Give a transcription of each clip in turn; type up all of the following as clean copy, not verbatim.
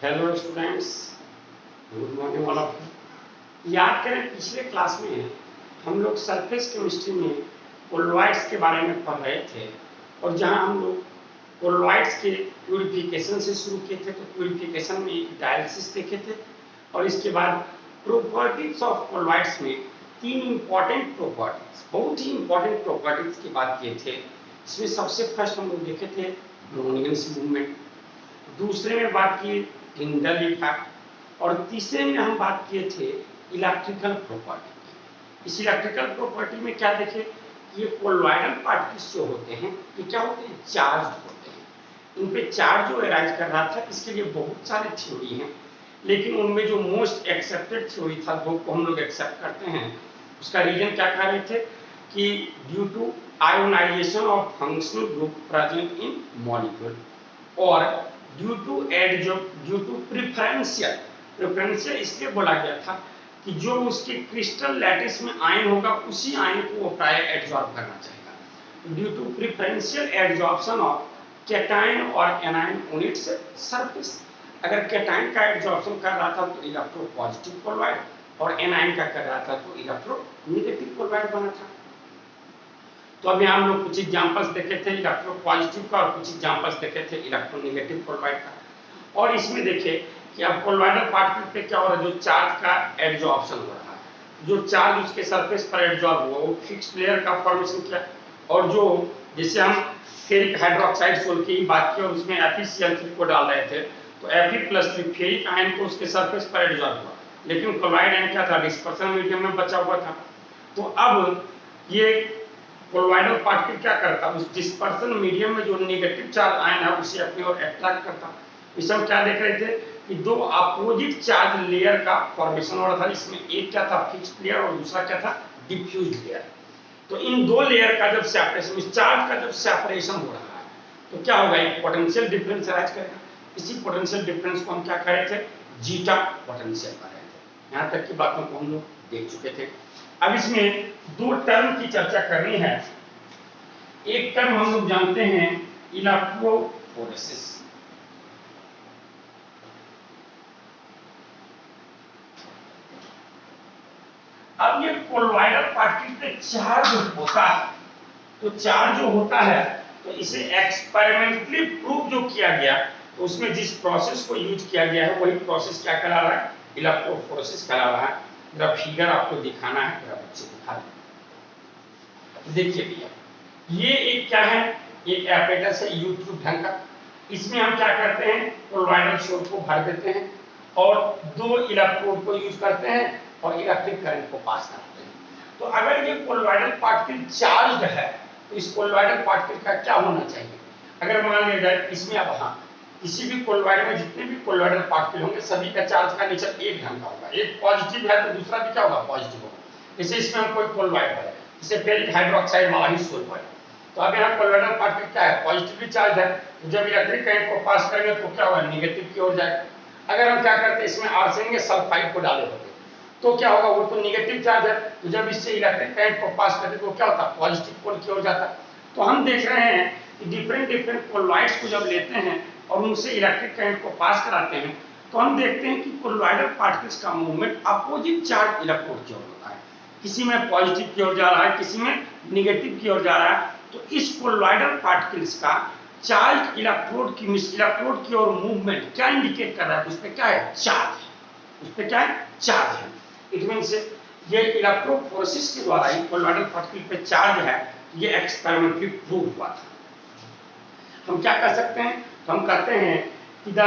Hello students, good morning all of you. याद करें पिछले क्लास में हम लोग सरफेस केमिस्ट्री में कोलोइड्स के बारे में पढ़ रहे थे और जहां हम लोग कोलोइड्स के प्यूरिफिकेशन से शुरू किए थे। तो प्यूरिफिकेशन में एक डायलिसिस देखे थे और इसके बाद प्रॉपर्टीज ऑफ कोलोइड्स में तीन इंपॉर्टेंट प्रॉपर्टीज, बहुत ही इंपॉर्टेंट प्रॉपर्टीज की बात किए थे। इसमें सबसे फर्स्ट हम लोग देखे थे ब्रोनियंस मूवमेंट, दूसरे में बात की टिंडल इफेक्ट और तीसरे में हम बात किए थे इलेक्ट्रिकल प्रॉपर्टी की। इस इलेक्ट्रिकल प्रॉपर्टी में क्या देखे कि ये कोलोइडल पार्टिकल्स जो होते हैं ये क्या होते हैं, चार्ज होते हैं। इन पे चार्ज जो अराइज कर रहा था इसके लिए बहुत सारे थ्योरी हैं, लेकिन उनमें जो मोस्ट एक्सेप्टेड थ्योरी था वो को हम लोग एक्सेप्ट करते हैं। उसका रीजन क्या कह रहे थे कि due to ionization of functional group present in molecule और ड्यू टू प्रेफरेंशियल इसलिए बोला गया था कि जो उसके क्रिस्टल लैटिस में आयन होगा उसी आयन को वो प्राय एब्जॉर्ब करना चाहेगा। Due to preferential absorption of cation और एनायन ऑन इट्स सरफेस। अगर कैटायन का एब्जॉर्प्शन कर रहा था तो इलेक्ट्रो पॉजिटिव कोलोइड और एनायन का कर रहा था तो इलेक्ट्रो नेगेटिव कोलोइड बना था। तो अभी हम लोग कुछ एग्जांपल्स देखे थे इलेक्ट्रो पॉजिटिव का और कुछ एग्जांपल्स देखे थे इलेक्ट्रो नेगेटिव कोलोइड का। और इसमें देखिए कि अब कोलोइडल पार्टिकल पे क्या हो रहा है, जो चार्ज का एब्जॉर्प्शन हो रहा है, जो चार्ज उसके सरफेस पर एब्जॉर्ब हुआ वो फिक्स्ड लेयर का फॉर्मेशन किया। और जो जैसे हम फेरिक हाइड्रोक्साइड सोल की बात की और उसमें FeCl3 को डाल रहे थे तो Fe+3 फेरिक आयन को उसके सरफेस पर एब्जॉर्ब हुआ, लेकिन कोलोइड आयन क्या था, डिस्पर्सन मीडियम में बचा हुआ था। तो अब ये कोलोइडल पार्टिकल क्या करता है, उस डिस्पर्सन मीडियम में जो नेगेटिव चार्ज आयन है उसे अपनी ओर अट्रैक्ट करता। इस हम क्या देख रहे थे कि दो अपोजिट चार्ज लेयर का फॉर्मेशन हो रहा था। इसमें एक क्या था, फिक्स्ड लेयर और दूसरा क्या था, डिफ्यूज लेयर। तो इन दो लेयर का जब सेपरेशन, इस चार्ज का जब सेपरेशन हो रहा है तो क्या होगा, एक पोटेंशियल डिफरेंस अराइज करेगा। इसी पोटेंशियल डिफरेंस को हम क्या कह रहे थे, जीटा पोटेंशियल कह रहे थे। यहाँ तक की बातों को हम लोग देख चुके थे। अब इसमें दो टर्म की चर्चा करनी है। एक टर्म हम लोग जानते हैं इलेक्ट्रोफोरेसिस। अब ये कोलोइडल पार्टिकल पे चार्ज होता है, तो चार्ज जो होता है तो इसे एक्सपेरिमेंटली प्रूव जो किया गया तो उसमें जिस प्रोसेस को यूज किया गया है वही प्रोसेस क्या कहला रहा है, इलेक्ट्रोफोरेसिस कहला रहा है। जरा फिगर आपको दिखाना है, जरा बच्चे दिखा दें। देखिए भैया, ये एक क्या है, एक एपेटस है U-ट्यूब ढंग का। इसमें हम क्या करते हैं, कोलोइडल सोर्स को भर देते हैं और दो इलेक्ट्रोड को यूज करते हैं और इलेक्ट्रिक करंट को पास करते हैं। तो अगर ये कोलोइडल पार्टिकल चार्ज्ड है तो इस कोलोइडल पार्टिकल का क्या होना चाहिए, अगर मान लिया जाए इसमें, अब हाँ किसी भी कोलोइड में जितने भी कोलोइडल पार्टिकल होंगे सभी का चार्ज का नेचर एक ढंग का होगा। एक पॉजिटिव है तो दूसरा भी क्या होगा, पॉजिटिव होगा। जैसे इसमें हम कोई कोलोइड है, जैसे फेरिक हाइड्रोक्साइड वाला ही सोल है, तो अब यहाँ कोलोइडल पार्टिकल क्या है, पॉजिटिवली चार्ज है। तो जब इलेक्ट्रिक करंट को पास करेंगे तो क्या होगा, नेगेटिव की ओर जाएगा। अगर हम क्या करते हैं, इसमें आर्सेनिक सल्फाइड को डाले होते तो क्या होगा, वो तो नेगेटिव चार्ज है, तो जब इससे इलेक्ट्रिक करंट को पास करते तो क्या होता, पॉजिटिव पोल की ओर जाता। तो हम देख रहे हैं कि डिफरेंट कोलोइड्स को जब लेते हैं और उनसे इलेक्ट्रिक करंट को पास कराते हैं तो हम देखते हैं कि कोलोइडल पार्टिकल्स का मूवमेंट अपोजिट चार्ज इलेक्ट्रोड की ओर होता है। किसी में पॉजिटिव की ओर जा रहा है, किसी में नेगेटिव की ओर जा रहा है। तो इस कोलोइडल पार्टिकल्स का चार्ज इलेक्ट्रोड की ओर मूवमेंट क्या इंडिकेट कर रहा है, उस पर क्या है, चार्ज है, उस पर क्या है, चार्ज है। इट मींस ये इलेक्ट्रोफोरेसिस के द्वारा ही कोलोइडल पार्टिकल पे चार्ज है, ये एक्सपेरिमेंटली प्रूव हुआ था। हम क्या कर सकते हैं, तो हम कहते हैं कि the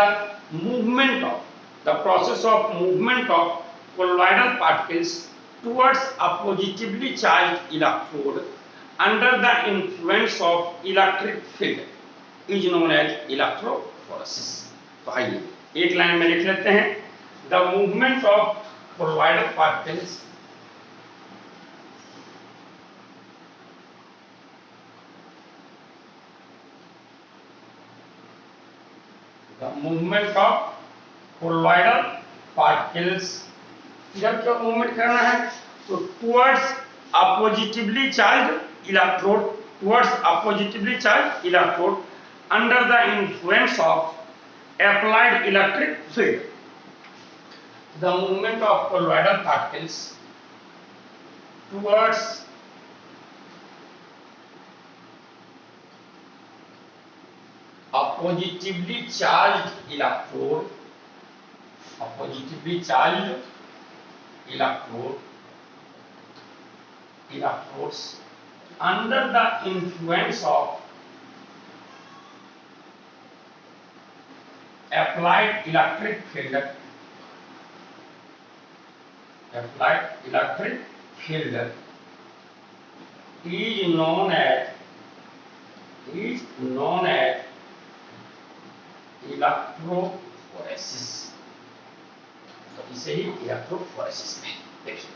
process of movement of colloidal particles towards a positively charged electrode under the influence of electric field is known as electrophoresis. तो आइए एक लाइन में लिख लेते हैं, the movement of colloidal particles जब क्या मूवमेंट करना है तो towards a positively charged electrode under the influence of applied electric field, the movement of colloidal particles towards a positively charged electrode, electrodes under the influence of applied electric field is known as electrophoresis. तो इसे ही electrophoresis में देखिए,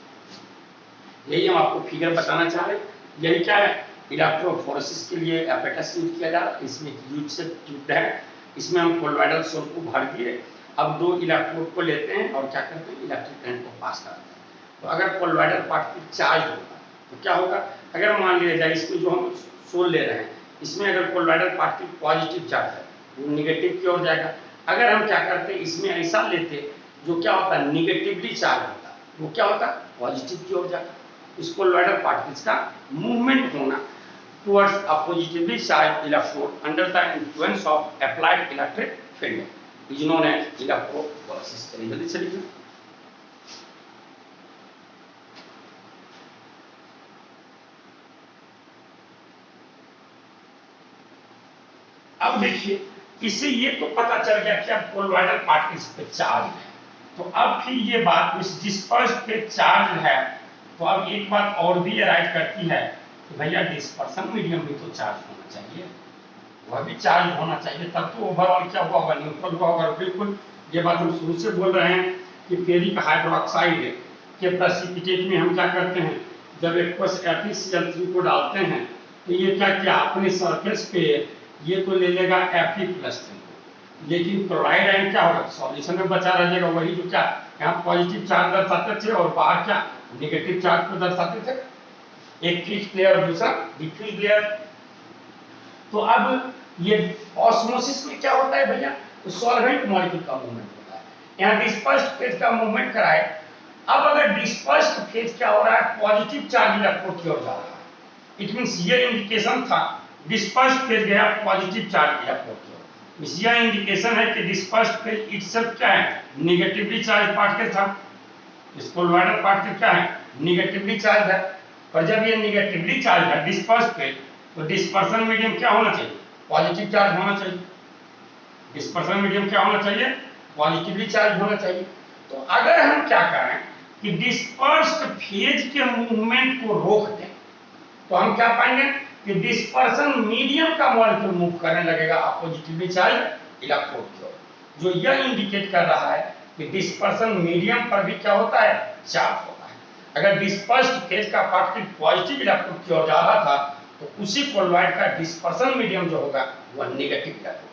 यही हम आपको figure बताना चाह रहे हैं। यही क्या है, इलेक्ट्रोफोरेसिस के लिए एपेटस यूज किया जा रहा है। इसमें ट्यूब से ट्यूब है, इसमें हम कोलॉइडल सोल को भर दिए। अब दो इलेक्ट्रोड को लेते हैं और क्या करते हैं, इलेक्ट्रिक करंट को पास करते हैं। तो अगर कोलॉइडल पार्टिकल चार्ज होगा तो क्या होगा, अगर मान लिया जाए इसमें जो हम सोल ले रहे हैं, इसमें अगर कोलॉइडल पार्टिकल पॉजिटिव चार्ज है, वो निगेटिव की ओर जाएगा। अगर हम क्या करते हैं, इसमें ऐसा लेते जो क्या होता है, निगेटिवली चार्ज होता, वो क्या होता, पॉजिटिव की ओर जाता। इस कोलॉइडल पार्टिकल्स का मूवमेंट होना towards a positively charged electrode under the influence of applied electric field is known as electrophoresis। जल्दी से लिखिए। अब देखिए, इससे ये तो पता चल गया कि अब कोलॉइडल पार्टिकल्स पे चार्ज है। तो अब फिर ये बात इस डिस्पर्स्ड पे चार्ज है, तो अब एक बात और भी अराइज करती है कि भैया डिस्पर्सन मीडियम भी तो चार्ज होना चाहिए, वह भी चार्ज होना चाहिए, तब तो ओवरऑल क्या हुआ होगा, न्यूट्रल हुआ होगा। बिल्कुल, ये बात हम शुरू से बोल रहे हैं कि फेरिक हाइड्रोक्साइड के प्रेसिपिटेट में हम क्या करते हैं, जब एक्वस FeCl3 को डालते हैं तो ये क्या किया, अपने सरफेस पे ये तो ले लेगा Fe+, लेकिन क्लोराइड आयन क्या होगा, सॉल्यूशन में बचा रह जाएगा। वही जो क्या यहाँ पॉजिटिव चार्ज दर्शाते थे और बाहर क्या नेगेटिव चार्ज को दर्शाते थे, एक फिक्स्ड लेयर और दूसरा डिफ्यूज लेयर। तो अब ये ऑस्मोसिस में क्या होता है भैया, तो सॉल्वेंट मॉलिक्यूल का मूवमेंट होता है। यहाँ डिस्पर्स्ड फेज का मूवमेंट कराए। अब अगर डिस्पर्स्ड फेज क्या हो रहा है, पॉजिटिव चार्ज इलेक्ट्रोड की ओर जा रहा है, इट मींस ये इंडिकेशन था डिस्पर्स्ड फेज गया पॉजिटिव चार्ज इलेक्ट्रोड की ओर। यह इंडिकेशन है कि डिस्पर्स्ड फेज इटसेल्फ क्या है, नेगेटिवली चार्ज पार्टिकल था। इस कोलॉइडल पार्टिकल क्या है, नेगेटिवली चार्ज है। पर जब ये नेगेटिवली चार्ज है डिस्पर्स्ड फेज, तो डिस्पर्सन मीडियम क्या होना चाहिए, पॉजिटिव चार्ज होना चाहिए। डिस्पर्सन मीडियम क्या होना चाहिए, पॉजिटिवली चार्ज होना चाहिए। तो अगर हम क्या करें कि डिस्पर्स्ड फेज के मूवमेंट को रोक दें, तो हम क्या पाएंगे कि डिस्पर्सन मीडियम का मॉलिक्यूल मूव करने लगेगा पॉजिटिवली चार्ज इलेक्ट्रोड की ओर, जो यह इंडिकेट कर रहा है कि डिस्पर्सन मीडियम पर भी क्या होता है, चार्ज होता है। अगर डिस्पर्स्ड फेज का पार्टिकल पॉजिटिव इलेक्ट्रोड की ओर जा रहा था, तो उसी कोलॉइड का डिस्पर्सन मीडियम जो होगा वह नेगेटिव इलेक्ट्रोड।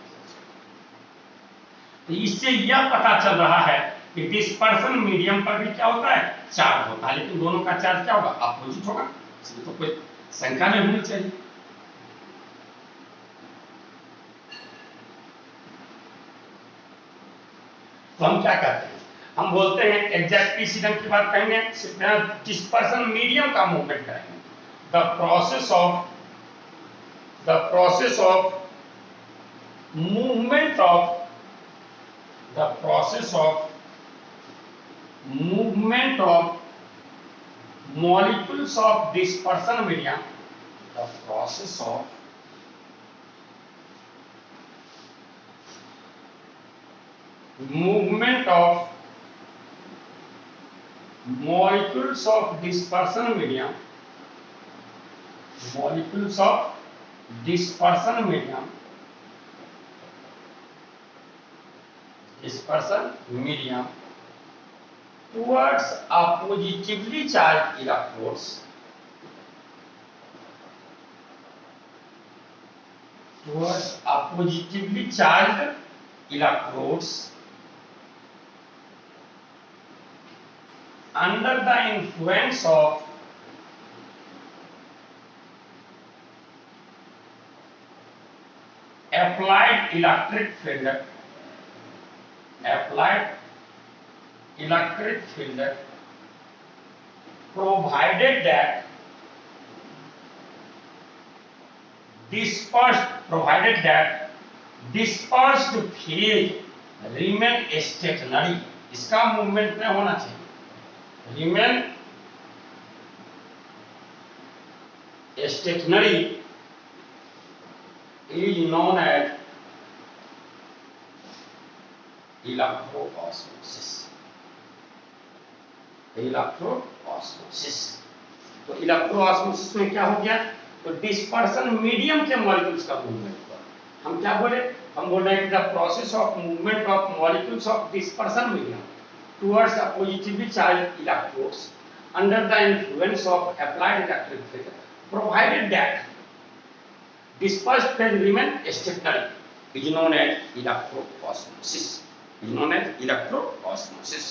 तो इससे यह पता चल रहा है कि डिस्पर्सन मीडियम पर भी क्या होता है, चार्ज होता है, लेकिन दोनों का चार्ज क्या होगा, अपोजिट होगा। इसमें तो कोई शंका नहीं होनी चाहिए। तो हम क्या करते हैं, हम बोलते हैं एग्जैक्ट इंसिडेंट की बात कहेंगे, डिस्पर्सन मीडियम का मूवमेंट करेंगे। The process of movement of molecules of dispersion medium, the process of movement of molecules of dispersion medium, towards a positively charged electrodes, under the influence of applied electric field applied electric field provided that dispersed phase remain stationary. इसका movement में होना चाहिए, remain stationary is known as electroosmosis. तो इलेक्ट्रोऑस्मोसिस में क्या हो गया, तो डिस्पर्सन मीडियम के मॉलिक्यूल्स का मूवमेंट हुआ। हम क्या बोले, हम बोल रहे हैं कि the process of movement of molecules of dispersion medium towards a positively charged electrodes under the influence of applied electric field provided that dispersed phase remain stationary is known as electroosmosis.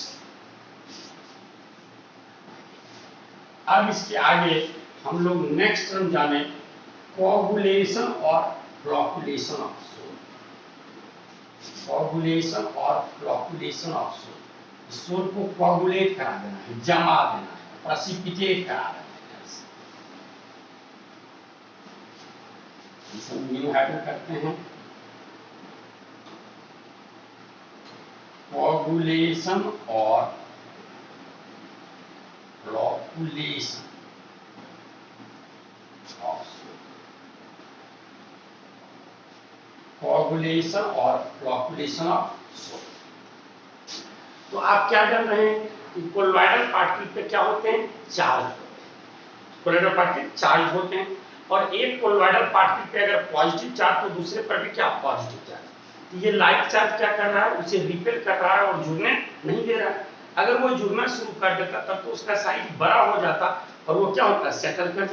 अब इसके आगे हम लोग next term जाने coagulation और flocculation of soul. Coagulation और flocculation of soul, soul को coagulate करा देना है, जमा देना है, प्रेसिपिटेट करा देना है। न्यू हैपन करते हैं कोगुलेशन और फ्लोकुलेशन ऑफ सोल। कोगुलेशन और फ्लोकुलेशन ऑफ सोल। तो आप क्या जान रहे हैं कि कोलोइडल पार्टिकल पे क्या होते हैं, चार्ज होते हैं। कोलोइडल पार्टिकल चार्ज होते हैं और एक कोलोइडल पार्टिकल पे अगर पॉजिटिव चार्ज तो दूसरे पर भी क्या पॉजिटिव चार्ज। तो ये लाइक चार्ज क्या कर रहा है, उसे रिपेल कर रहा है और जुड़ने नहीं दे रहा है। अगर वो जुड़ना शुरू कर देता तब तो उसका साइज बड़ा हो जाता और वो क्या होता, सेटल कर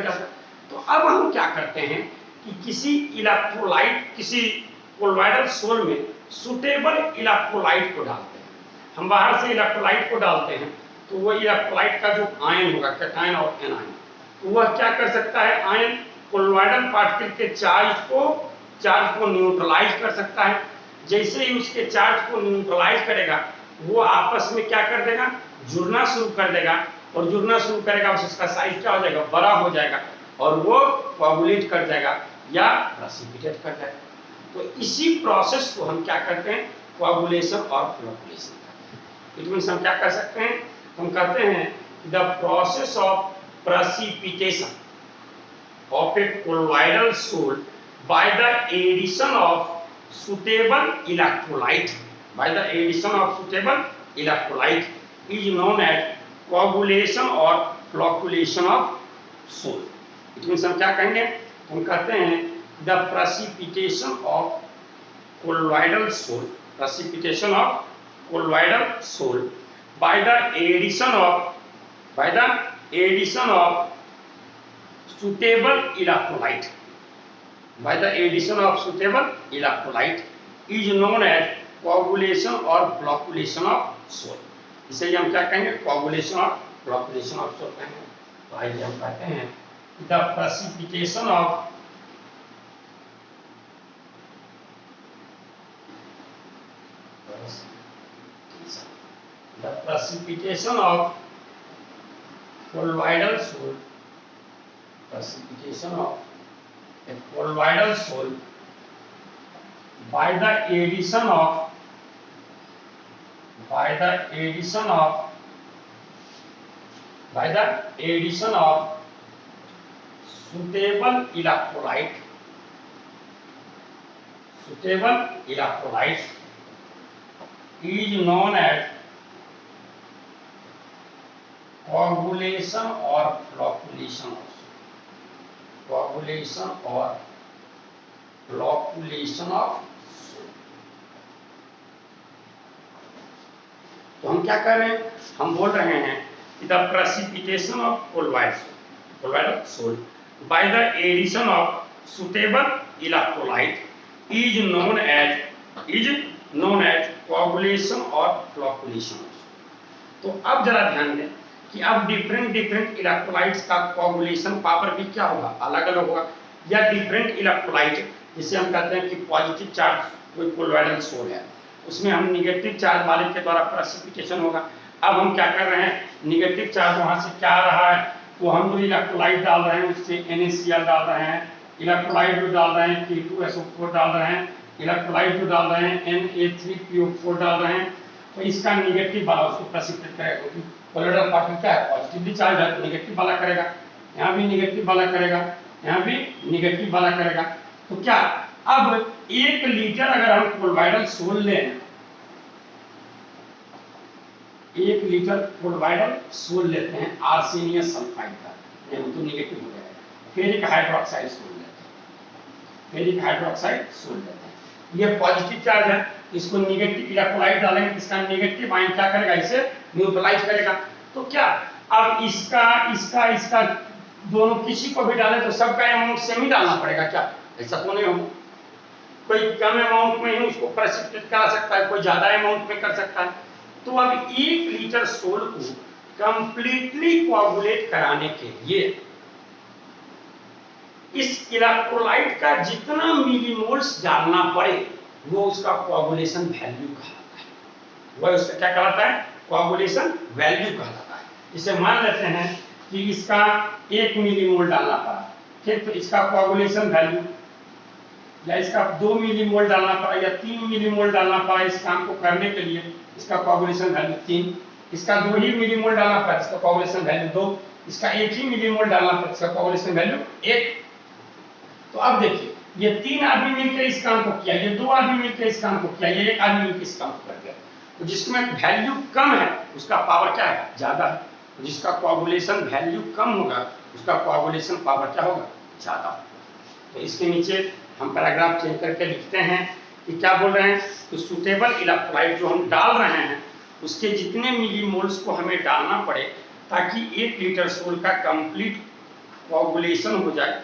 जाता। तो अब हम क्या करते हैं कि किसी इलेक्ट्रोलाइट, किसी कोलोइडल सोल में सुटेबल इलेक्ट्रोलाइट को डालते हैं। हम बाहर से इलेक्ट्रोलाइट को डालते हैं तो वो इलेक्ट्रोलाइट का जो आयन होगा, कैटायन और एनायन, तो वह क्या कर सकता है, आयन कोलोइडल पार्टिकल के चार्ज को न्यूट्रलाइज कर सकता है। जैसे ही उसके चार्ज को न्यूट्रलाइज करेगा वो आपस में क्या कर देगा, जुड़ना शुरू कर देगा और जुड़ना शुरू करेगा, उसका साइज क्या हो जाएगा, बड़ा हो जाएगा और वो कोगुलेट कर जाएगा या प्रेसिपिटेट कर जाएगा। तो इसी प्रोसेस को हम क्या करते हैं, कोगुलेशन और फ्लोकुलेशन करते हैं। इट मींस हम क्या कर सकते हैं, हम कहते हैं the process of precipitation of a colloidal sol by the addition of suitable electrolyte is known as coagulation or flocculation of soul. It means हम क्या कहेंगे, हम कहते हैं the precipitation of colloidal soul by the addition of suitable electrolyte is known as coagulation or flocculation of soul. इसे हम क्या कहेंगे, coagulation और flocculation of soul कहेंगे। तो आइए हम कहते हैं the precipitation of colloidal soul, a colloidal soul by the addition of suitable electrolyte is known as coagulation or flocculation of soul। तो हम क्या कर रहे हैं, हम बोल रहे हैं कि the precipitation of colloidal sol by the addition of suitable electrolyte is known as coagulation और फ्लोकुलेशन। तो अब जरा ध्यान दें कि अब डिफरेंट इलेक्ट्रोलाइट्स का कोगुलेशन पावर भी क्या होगा, अलग अलग होगा। या डिफरेंट इलेक्ट्रोलाइट, जिसे हम कहते हैं कि पॉजिटिव चार्ज कोई कोलोइडल सोल है, उसमें हम निगेटिव चार्ज वाले के द्वारा प्रेसिपिटेशन होगा। अब हम क्या कर रहे हैं, निगेटिव चार्ज वहां से क्या आ रहा है, तो हम जो इलेक्ट्रोलाइट डाल रहे हैं उससे NaCl डाल रहे हैं, इलेक्ट्रोलाइट जो डाल रहे हैं K2SO4 डाल रहे हैं, इलेक्ट्रोलाइट जो डाल रहे हैं Na3PO4 डाल रहे हैं, तो इसका निगेटिव वाला उसको प्रेसिपिटेट करेगा, क्योंकि कोलोइडल पार्टिकल क्या है, पॉजिटिवली चार्ज है तो निगेटिव वाला करेगा, यहाँ भी निगेटिव वाला करेगा, यहाँ भी निगेटिव वाला करेगा। तो क्या अब 1 लीटर अगर हम कोलोइडल सोल लें, 1 लीटर कोलोइडल सोल लेते हैं आर्सेनियस सल्फाइड का, नहीं तो निगेटिव हो जाएगा, फेरिक हाइड्रोक्साइड सोल लेते हैं, फेरिक हाइड्रोक्साइड सोल लेते हैं, ये पॉजिटिव चार्ज है, इसको निगेटिव इलेक्ट्रोलाइट डालेंगे, इसका निगेटिव आयन क्या करेगा, इसे न्यूट्रलाइज करेगा। तो क्या अब इसका दोनों किसी को भी डालें तो सबका अमाउंट सेम ही डालना पड़ेगा क्या, ऐसा तो नहीं होगा, कोई कम अमाउंट में ही उसको प्रेसिपिटेट करा सकता है, कोई ज्यादा अमाउंट में कर सकता है। तो अब 1 लीटर सोल को कंप्लीटली कोआगुलेट कराने के लिए इस इलेक्ट्रोलाइट का जितना मिलीमोल्स डालना पड़े वो उसका कोआगुलेशन वैल्यू कहलाता है, वह उसका क्या कहलाता है, कोआगुलेशन वैल्यू कहलाता है। इसे मान लेते हैं कि इसका 1 मिलीमोल डालना पड़ा, ठीक, तो इसका कोआगुलेशन वैल्यू, या इसका 2 मिलीमोल डालना पड़ा या 3 मिलीमोल डालना पड़ा इस काम को करने के लिए, इसका कोआगुलेशन वैल्यू 3, इसका 2 ही मिलीमोल डालना पड़ा, इसका कोआगुलेशन वैल्यू 2, इसका 1 ही मिलीमोल डालना पड़ा, इसका कोआगुलेशन वैल्यू 1। तो अब देखिए ये 3 आदमी मिलकर इस काम को किया, ये 2 आदमी मिलकर इस काम को किया, ये 1 आदमी मिलकर इस काम को कर दिया, तो जिसमें वैल्यू कम है उसका पावर क्या है, ज्यादा है, तो जिसका कोआगुलेशन वैल्यू कम होगा उसका कोआगुलेशन पावर क्या होगा, ज्यादा। तो इसके नीचे हम पैराग्राफ चेंज करके लिखते हैं कि क्या बोल रहे हैं, तो सुटेबल इलेक्ट्रोलाइट जो हम डाल रहे हैं उसके जितने मिलीमोल्स को हमें डालना पड़े ताकि 1 लीटर सोल का कंप्लीट कोआगुलेशन हो जाए,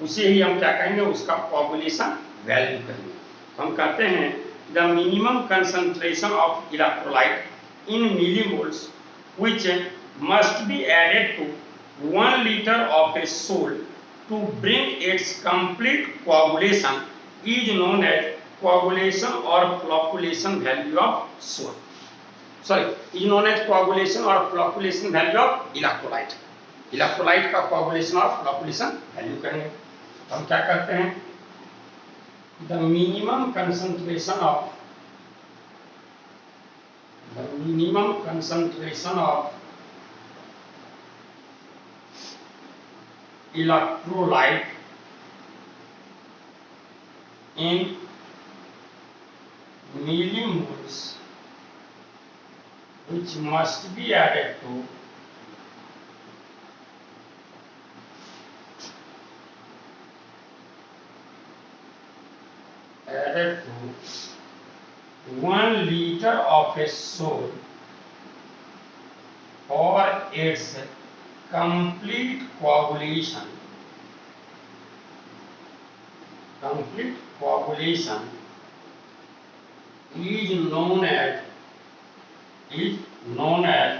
उसे ही हम क्या कहेंगे, उसका कोआगुलेशन वैल्यू कहेंगे। तो हम कहते हैं the minimum concentration of electrolyte in millimoles which must be added to 1 litre of a sol to bring its complete coagulation is known as coagulation or flocculation value of soil. Sorry, is known as coagulation or flocculation value of electrolyte. Electrolyte का coagulation और flocculation value करेंगे। तो हम क्या करते हैं, the minimum concentration of electrolyte in millimoles which must be added to 1 liter of a soil for its complete coagulation is known as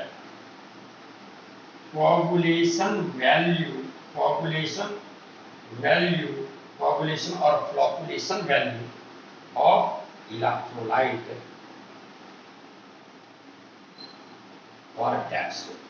coagulation or flocculation value of electrolyte for that soil.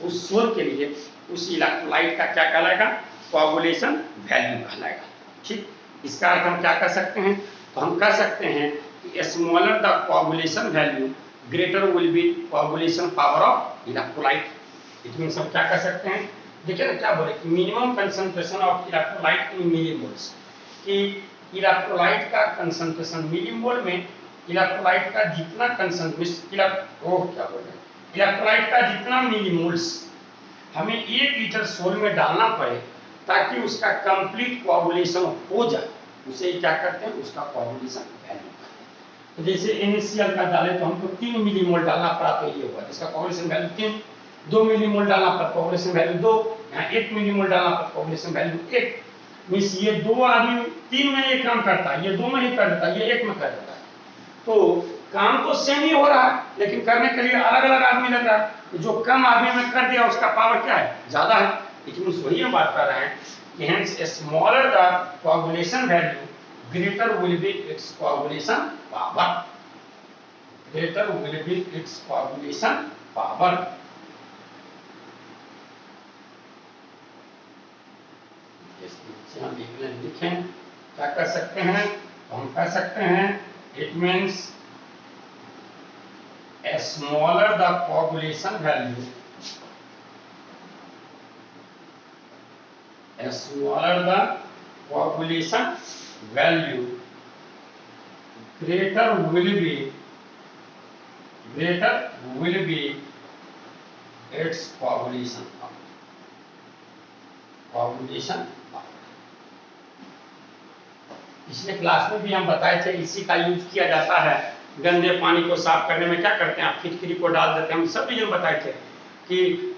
उस soul के लिए उस electrolyte का क्या कहलाएगा, coagulation value कहलाएगा। ठीक, इसका अर्थ हम क्या कर सकते हैं, तो हम कह सकते हैं कि smaller the coagulation value greater will be coagulation power of electrolyte. It means हम क्या कर सकते हैं, देखिए ना क्या बोले कि minimum concentration of electrolyte in millimoles, कि इलेक्ट्रोलाइट का कंसंट्रेशन मिलीमोल में इलेक्ट्रोलाइट का जितना इलेक्ट्रोलाइट का जितना मिलीमोल्स हमें 1 लीटर सोल में डालना पड़े ताकि उसका कंप्लीट कोआगुलेशन हो जाए, उसे क्या करते हैं, उसका कोआगुलेशन वैल्यू कहते हैं। तो जैसे NaCl का डाले तो हमको 3 मिलीमोल डालना पड़ा तो ये हुआ, इसका कोआगुलेशन वैल्यू 3, 2 मिलीमोल डालना पड़ा कोआगुलेशन वैल्यू 2, यहाँ 1 मिलीमोल डालना पड़ा कोआगुलेशन वैल्यू 1। मींस ये 2 आदमी 3 में ये काम करता है, ये 2 में ही कर देता है, ये 1 में कर देता है, तो काम तो सेम ही हो रहा है लेकिन करने के लिए अलग अलग आदमी लग रहा है। तो जो कम आदमी में कर दिया उसका पावर क्या है, ज्यादा है। लेकिन वही हम बात कर रहे हैं hence smaller the coagulation value, greater will be its coagulation power. Greater will be its coagulation power. लिखें क्या कर सकते हैं, तो हम कह सकते हैं it means smaller the coagulation value, smaller the coagulation value, greater will be its coagulation power. Coagulation power. पिछले क्लास में भी हम बताए थे इसी का यूज किया जाता है गंदे पानी को साफ करने में। क्या करते हैं आप, फिटकरी को डाल देते हैं। हम सब भी बताए थे कि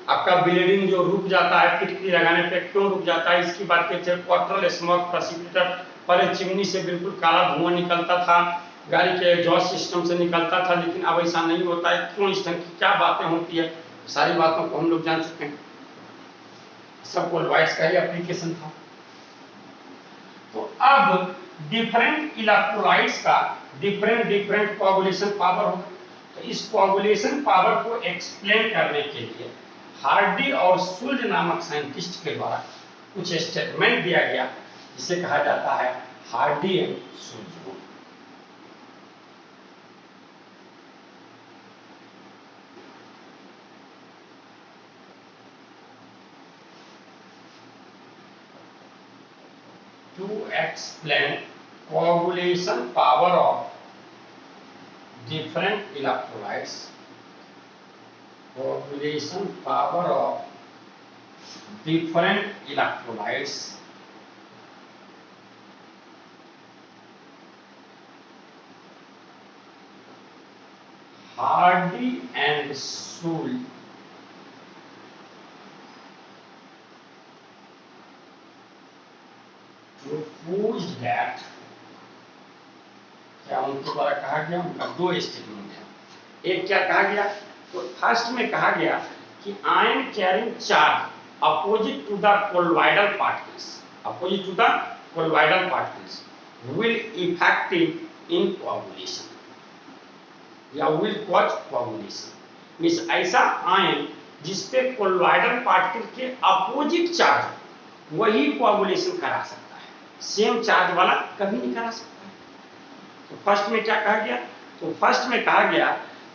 आपका ब्लीडिंग जो रुक जाता है फिटकरी लगाने पे, क्यों रुक जाता है इसकी बात करते हैं। क्वार्टरल स्मोक प्रेसिपिटेटर, पहले चिमनी से बिल्कुल काला धुआं निकलता था, गाड़ी के एग्जॉस्ट सिस्टम से निकलता था, लेकिन अब ऐसा नहीं होता है। क्यों, इस ढंग की क्या बातें होती है, सारी बातों को हम लोग जान चुके हैं। सब कोलवाइड्स का ही एप्लीकेशन था। तो अब डिफरेंट इलेक्ट्रोलाइट्स का डिफरेंट कोआगुलेशन पावर होगा। तो इस कोआगुलेशन पावर को एक्सप्लेन करने के लिए हार्डी और शुल्ज नामक साइंटिस्ट के द्वारा कुछ स्टेटमेंट दिया गया, जिसे कहा जाता है Hardy and Schulze rule. To explain coagulation power of different electrolytes, coagulation power of different electrolytes, Hardy and Schulze proposed that, क्या उनके द्वारा कहा गया, उनका दो स्टेटमेंट है। एक क्या कहा गया, तो फर्स्ट में कहा गया कि ion carrying charge opposite to the colloidal particles, opposite to the colloidal particles will effective in coagulation या विल कॉज कोआगुलेशन। मींस ऐसा आयन जिसपे कोलॉइडल पार्टिकल के अपोजिट चार्ज वही कोआगुलेशन करा सकता है, सेम चार्ज वाला कभी नहीं करा सकता। तो फर्स्ट में क्या कहा गया, तो फर्स्ट में कहा गया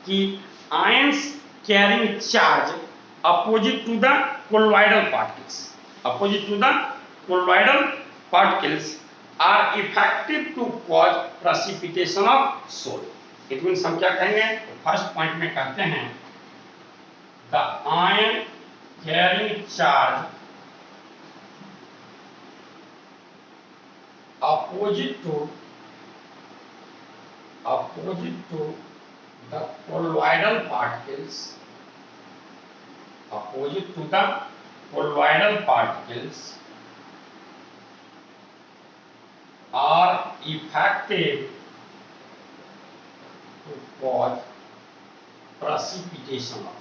कि ions carrying charge opposite to the colloidal particles, opposite to the colloidal particles are effective to cause precipitation of sol. It means हम क्या कहेंगे, तो फर्स्ट पॉइंट में कहते हैं the ion carrying charge opposite to the colloidal particles, opposite to the colloidal particles are effective to cause precipitation of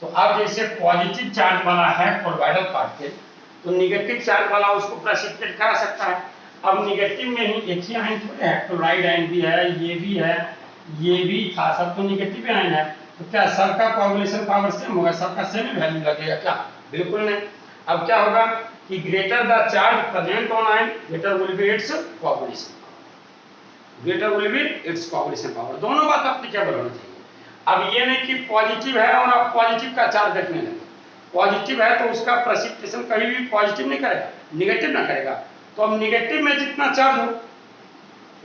तो अब जैसे पॉजिटिव चार्ज वाला है कोलॉइडल पार्टिकल, तो नेगेटिव चार्ज वाला उसको प्रेसिपिटेट करा सकता है। अब नेगेटिव में ही एक ही आयन थोड़े है, क्लोराइड आयन भी है, ये भी है, ये भी था, सब तो नेगेटिव आयन है। तो क्या सबका कोआगुलेशन पावर सेम होगा, सबका सेम वैल्यू लगेगा क्या, बिल्कुल नहीं। अब क्या होगा कि greater the charge present on ion greater will be it's coagulation, greater will be it's coagulation power. दोनों बात एप्लीकेबल होनी चाहिए। अब ये नहीं कि पॉजिटिव है और आप पॉजिटिव का चार्ज देखने लगे, पॉजिटिव है तो उसका प्रेसिपिटेशन कभी भी पॉजिटिव नहीं करेगा, नेगेटिव ना करेगा। तो अब नेगेटिव में जितना चार्ज हो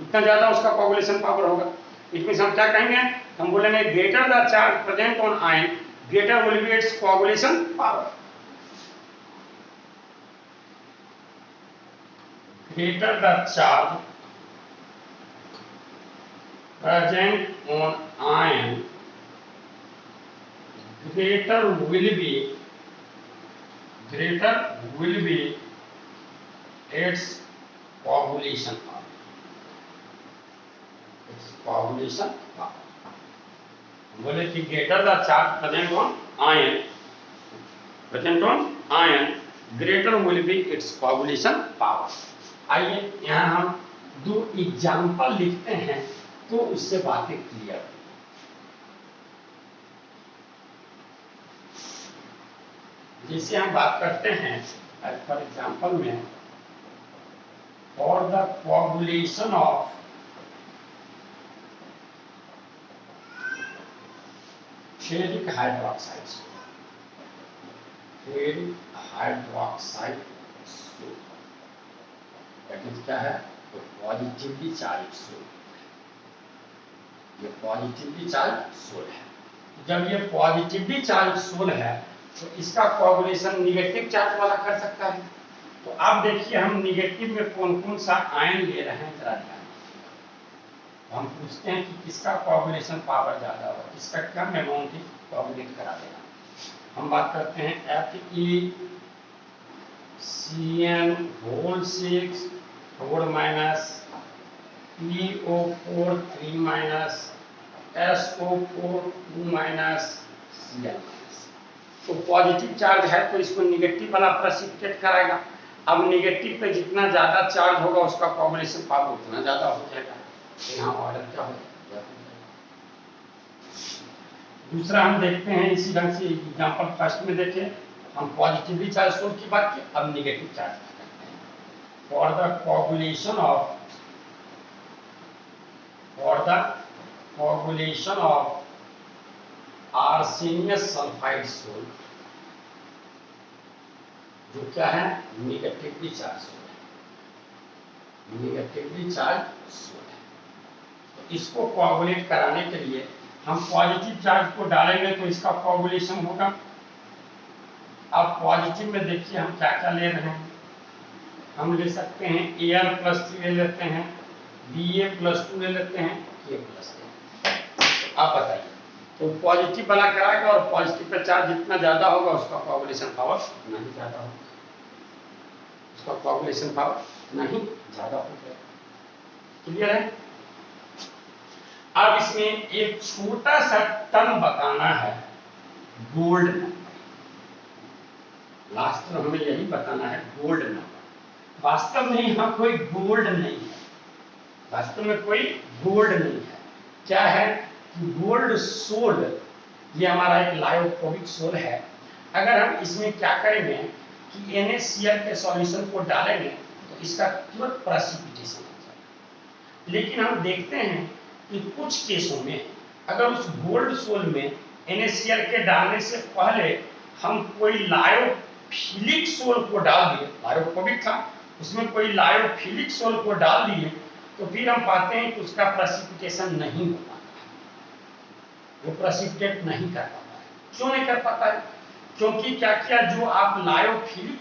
उतना ज्यादा उसका कोआगुलेशन पावर होगा। इट मींस हम क्या कहेंगे, हम बोलेंगे greater the charge present on ion greater will be it's coagulation power. Greater the charge present on ion greater will be its coagulation power, its coagulation power। बोले कि greater the charge present on ion, greater will be its coagulation power. आइए यहाँ हम दो example लिखते हैं तो उससे बातें क्लियर। जैसे हम बात करते हैं फॉर एग्जाम्पल में, for the coagulation of ferric hydroxide, ferric hydroxide क्या है, तो पॉजिटिवली चार्ज सोल, ये पॉजिटिवली चार्ज सोल है। जब ये पॉजिटिवली चार्ज सोल है तो इसका कोagulation निगेटिव चार्ज वाला कर सकता है। तो अब देखिए हम निगेटिव में कौन कौन सा आयन ले रहे हैं जरा ध्यान। हम पूछते हैं कि किसका कोagulation पावर ज्यादा होगा, किसका कम अमाउंट कोagulate करा देगा। हम बात करते हैं FeCN6 4 minus PO4 3 minus SO4 2 minus Cl minus. तो पॉजिटिव चार्ज है तो इसको निगेटिव वाला प्रेसिपिटेट कराएगा। अब निगेटिव पे जितना ज्यादा चार्ज होगा उसका कोagulation पावर उतना ज्यादा हो जाएगा। यहाँ ऑर्डर क्या होगा। दूसरा हम देखते हैं इसी ढंग से एग्जांपल फर्स्ट में देखें, हम पॉजिटिवली चार्ज सोल की बात की, अब निगेटिव चार्ज की करते हैं। For the coagulation of arsenious sulphide sol, जो क्या है, निगेटिवली चार्ज सोल है, निगेटिवली चार्ज सोल है। तो इसको कोagulate कराने के लिए हम पॉजिटिव चार्ज को डालेंगे तो इसका कोagulation होगा। अब पॉजिटिव में देखिए हम क्या क्या ले रहे हैं, हम ले सकते हैं Al+3 ले लेते हैं, Ba+2 ले लेते हैं, Ka+1। आप बताइए, तो पॉजिटिव वाला कराएगा और पॉजिटिव पे चार्ज जितना ज्यादा होगा उसका कोagulation पावर नहीं ज्यादा होगा, उसका कोagulation पावर नहीं ज्यादा होगा। क्लियर है। अब इसमें एक छोटा सा टर्म बताना है, गोल्ड नंबर। लास्ट में हमें यही बताना है, गोल्ड नंबर। वास्तव में यहाँ कोई गोल्ड नहीं है, वास्तव में कोई गोल्ड नहीं है। क्या है कि गोल्ड सोल, ये हमारा एक लायोफोबिक सोल है। अगर हम इसमें क्या करेंगे कि NaCl के सॉल्यूशन को डालेंगे तो इसका तुरंत प्रेसिपिटेशन हो जाएगा। लेकिन हम देखते हैं कि कुछ केसों में अगर उस गोल्ड सोल में NaCl के डालने से पहले हम कोई लायोफिलिक सोल को डाल दिए, लायोफोबिक था उसमें कोई लायोफिलिक सोल को डाल दिए, तो फिर हम पाते हैं कि उसका प्रेसिपिटेशन नहीं हो पाता, वो प्रेसिपिटेट नहीं कर पाता है। क्यों नहीं कर पाता है? क्योंकि क्या किया, जो आप लायोफिलिक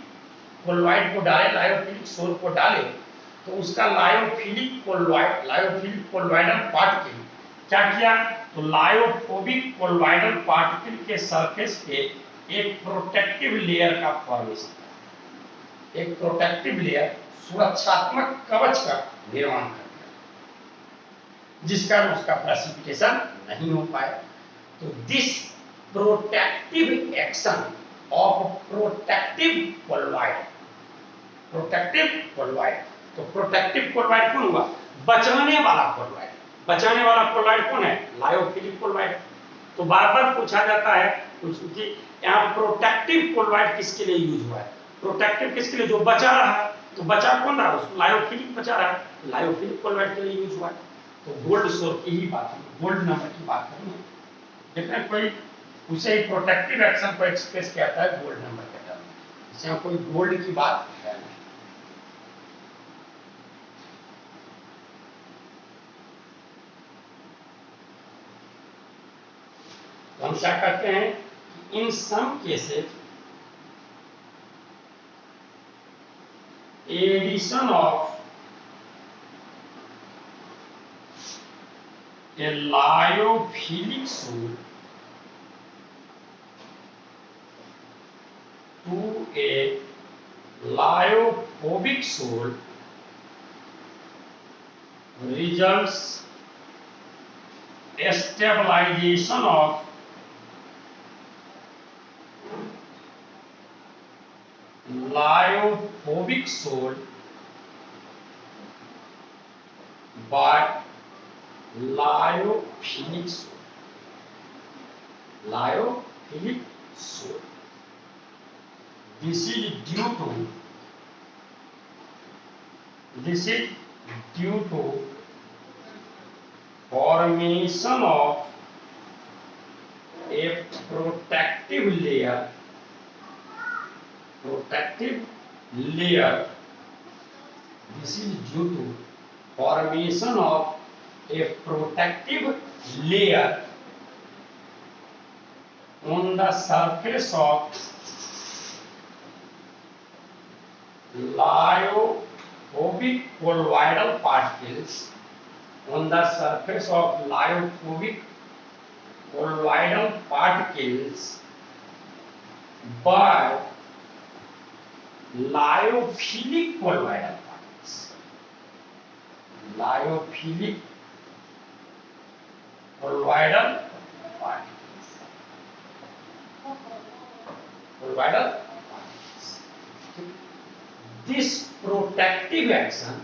कोलोइड को डाले, लायोफिलिक सोल को डाले, तो उसका लायोफिलिक कोलोइडल पार्टिकल क्या किया, तो लायोफोबिक कोलोइडल पार्टिकल के सरफेस पे एक प्रोटेक्टिव लेयर का फॉर्मेशन किया, एक प्रोटेक्टिव लेयर, सुरक्षात्मक कवच का निर्माण कर दिया, जिस कारण उसका प्रेसिपिटेशन नहीं हो पाया। तो this protective action of protective colloid, protective colloid, तो प्रोटेक्टिव कोलोइड कौन हुआ, बचाने वाला कोलोइड। बचाने वाला कोलोइड कौन है, लायोफिलिक कोलोइड। तो बार बार पूछा जाता है कि यहाँ प्रोटेक्टिव कोलोइड किसके लिए यूज हुआ है, प्रोटेक्टिव किसके लिए, जो बचा रहा है। तो बचा कौन रहा, उसको लायोफिलिक बचा रहा है, लायोफिलिक कोलोइड के लिए यूज हुआ है। तो गोल्ड सोल की ही बात है, गोल्ड नंबर की बात करेंगे। देखना कोई उसे ही प्रोटेक्टिव एक्शन को एक्सप्रेस किया था गोल्ड नंबर के टर्म में, इसमें कोई गोल्ड की बात है नहीं। तो हम क्या करते हैं, in some cases addition of a lyophilic soul to a lyophobic soul results stabilization of lyophobic salt by lyophilic salt. Lyophilic salt. This is due to formation of a protective layer. This is due to formation of a protective layer on the surface of lyophobic colloidal particles. On the surface of lyophobic colloidal particles by lyophilic colloidal particles. Lyophilic colloidal particles. Colloidal particles. This protective action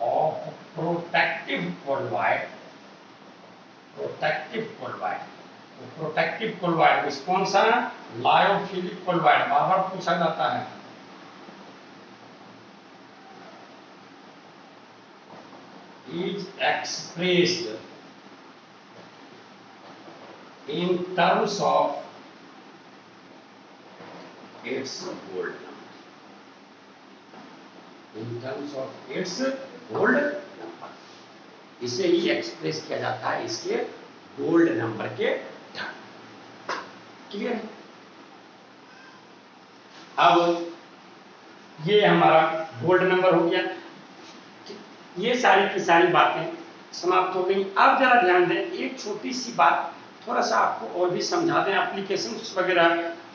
of protective colloid में कौन सा lyophilic colloid बार बार पूछा जाता है। is expressed in terms of its gold number. In terms of its gold number. इसे ही express किया जाता है इसके गोल्ड नंबर के टर्म। क्लियर है? अब ये हमारा गोल्ड नंबर हो गया। ये सारी की सारी बातें समाप्त हो गई। अब जरा ध्यान दें, एक छोटी सी बात थोड़ा सा आपको और भी समझा दें। एप्लीकेशंस वगैरह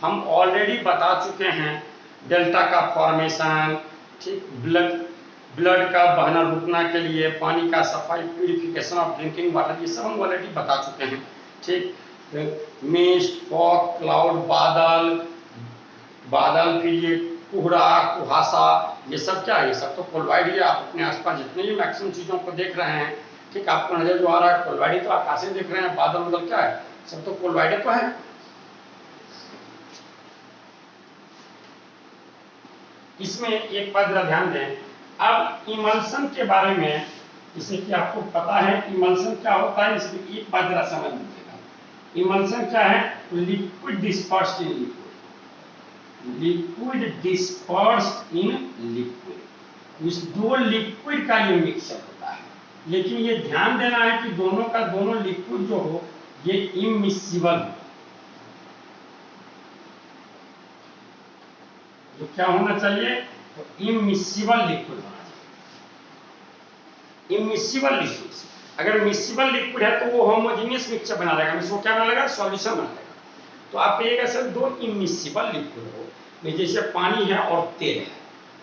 हम ऑलरेडी बता चुके हैं। डेल्टा का फॉर्मेशन, ठीक, ब्लड का बहना रुकना के लिए पानी का सफाई, प्यूरिफिकेशन ऑफ ड्रिंकिंग वाटर, ये सब हम ऑलरेडी बता चुके हैं। ठीक, मिस्ट, फॉग, क्लाउड, बादल, फिर ये कोहरा, कुहासा, ये सब क्या है? ये सब तो कोलॉइड ही है। आप अपने आसपास जितने भी मैक्सिमम चीजों को देख रहे हैं, ठीक, आपको नजर जो आ रहा है कोलॉइड ही तो आकाश में देख रहे हैं। बादल क्या है? सब तो कोलॉइड तो है। इसमें एक बात जरा ध्यान दें। अब इमल्शन के बारे में, जैसे कि आपको पता है इमल्शन क्या होता है, इसमें एक बात जरा समझ लीजिएगा। इमल्शन क्या है? Liquid dispersed in liquid. Liquid dispersed in liquid. इस दो लिक्विड का ये मिक्सचर होता है। लेकिन ये ध्यान देना है कि दोनों का दोनों लिक्विड जो हो ये इमिसिबल हो। तो क्या होना चाहिए? तो इमिसिबल लिक्विड होना चाहिए। इमिसिबल लिक्विड, अगर मिसिबल लिक्विड है तो वो होमोजेनियस मिक्सचर बना रहेगा, इसको क्या बना लेगा? सॉल्यूशन बना लेगा। तो आप कहिएगा सर दो इमिसिबल लिक्विड हो, जैसे पानी है और तेल है,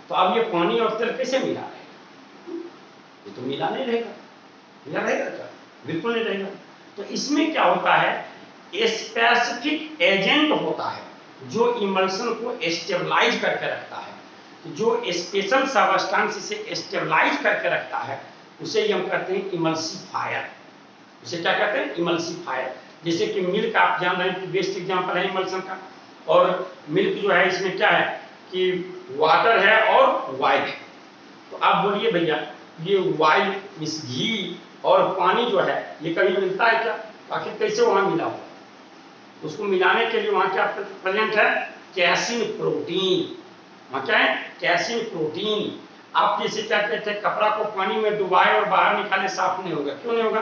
तो अब ये पानी और तेल कैसे मिला रहेगा? ये तो मिला नहीं रहेगा। मिला रहेगा क्या? बिल्कुल नहीं रहेगा। तो इसमें क्या होता है? स्पेसिफिक एजेंट होता है जो इमल्शन को स्टेबलाइज करके रखता है। जो स्पेशल सबस्टेंस इसे स्टेबलाइज करके रखता है उसे ही हम कहते हैं इमल्सिफायर। उसे क्या कहते हैं? इमल्सिफायर। जैसे कि मिल्क आप जान रहे हैं कि बेस्ट एग्जांपल है इमल्शन का। और मिल्क जो है इसमें क्या है कि वाटर है और वाइल है। तो आप बोलिए भैया ये वाइल मिस घी और पानी जो है ये कभी मिलता है क्या? आखिर कैसे वहां मिला हुआ? उसको मिलाने के लिए वहां क्या प्रेजेंट है? Casein protein. वहां क्या है? Casein protein. आप जैसे क्या कहते हैं, कपड़ा को पानी में डुबाए और बाहर निकाले साफ नहीं होगा। क्यों नहीं होगा?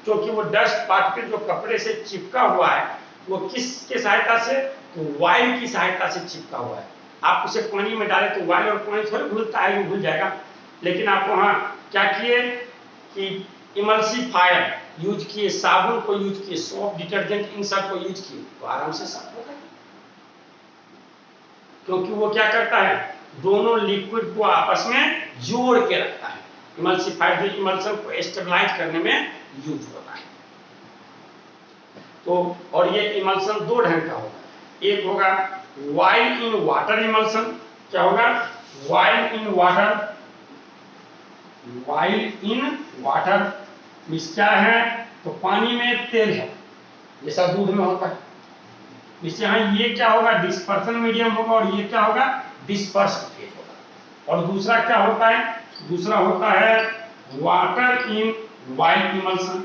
क्योंकि वो डस्ट पार्टिकल जो कपड़े से चिपका हुआ है वो किसके सहायता से? तो वाइल की सहायता से चिपका हुआ है। आप उसे पानी में डालें तो वाइल और पानी थोड़ा घुलता है, घुल जाएगा। लेकिन आप वहां क्या किए कि इमल्सिफायर यूज किए, साबुन को यूज किए, सोप, डिटर्जेंट, इन सब को यूज किए तो आराम से साफ होगा। क्योंकि वो क्या करता है? दोनों लिक्विड को आपस में जोड़ के रखता है। इमल्सिफायर जो इमल्सन को स्टेबलाइज करने में यूज होता है। तो और ये इमल्सन दो ढंग का होगा, एक होगा वाइल इन वाटर इमल्सन। क्या होगा? While in water. While in water means क्या है? तो पानी में तेल है जैसा दूध में होता है। इससे यहाँ ये क्या होगा? डिस्पर्सन मीडियम होगा और ये क्या होगा? डिस्पर्स्ड फेज होगा। और दूसरा क्या होता है? दूसरा होता है वाटर इन वाइल इमल्सन।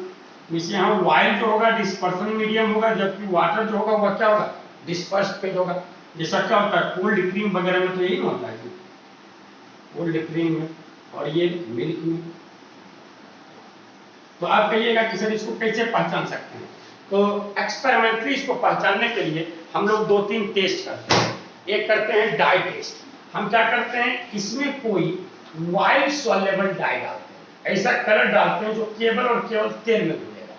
इससे यहाँ वाइल जो होगा डिस्पर्सन मीडियम होगा, जबकि वाटर जो होगा वह क्या होगा? डिस्पर्स्ड फेज होगा। जैसा क्या होता है कोल्ड क्रीम वगैरह में तो यही होता है, कोल्ड क्रीम में और ये मिल्क में। तो आप कहिएगा कि सर इसको कैसे पहचान सकते हैं? तो एक्सपेरिमेंटली इसको पहचानने के लिए हम लोग दो तीन टेस्ट करते हैं। एक करते हैं डाई टेस्ट। हम क्या करते हैं, इसमें कोई वाइट सॉल्युबल डाई डालते हैं, ऐसा कलर डालते हैं जो केवल और केवल तेल में घुलेगा।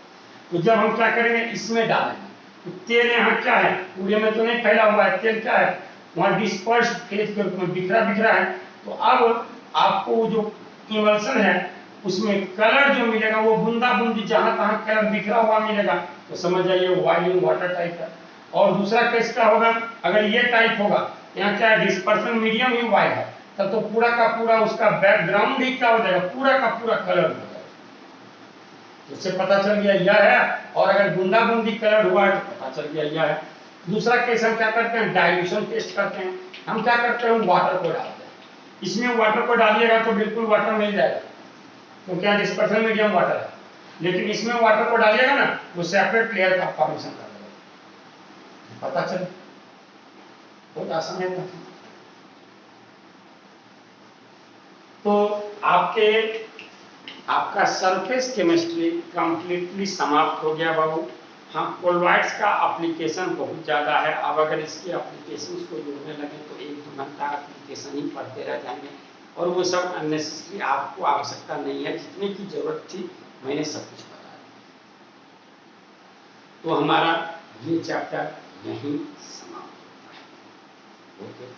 तो जब हम क्या करेंगे, इसमें डालेंगे तो तेल यहाँ क्या है, पूरे में तो नहीं फैला हुआ है, तेल क्या है वहाँ डिस्पर्स्ड फेज के रूप में बिखरा बिखरा है। तो अब आपको जो इमल्सन है उसमें कलर जो मिलेगा वो बूंदा बूंदी जहां तहां कलर बिखरा हुआ मिलेगा, तो समझ जाइए वाइल इन वाटर टाइप है। और दूसरा केस क्या होगा, अगर ये टाइप होगा, यहाँ क्या है डिस्पर्सन मीडियम ही वाइल है, तब तो पूरा का पूरा उसका बैकग्राउंड ही क्या हो जाएगा, पूरा का पूरा कलर हो जाएगा। उससे पता चल गया यह है। और अगर बूंदा बूंदी कलर हुआ है तो पता चल गया यह है। दूसरा केस हम क्या करते हैं, डाइल्यूशन टेस्ट करते हैं। हम क्या करते हैं, वाटर को डालते हैं। इसमें वाटर को डालिएगा तो बिल्कुल वाटर मिल जाएगा, तो क्या डिस्पर्सन मीडियम वाटर है। लेकिन इसमें वाटर को डालिएगा ना, वो सेपरेट लेयर का फॉर्मेशन कर देगा, पता चले। बहुत आसान है। तो आपका सरफेस केमिस्ट्री कंप्लीटली समाप्त हो गया बाबू। हाँ, कोलॉइड्स का एप्लीकेशन बहुत ज़्यादा है। अब अगर इसके एप्लीकेशन को जोड़ने लगे तो 1-2 घंटा एप्लीकेशन ही पढ़ते रह जाएंगे, और वो सब अननेसेसरी, आपको आवश्यकता नहीं है। जितने की जरूरत थी मैंने सब कुछ बताया। तो हमारा ये चैप्टर यहीं समाप्त होता है। ओके।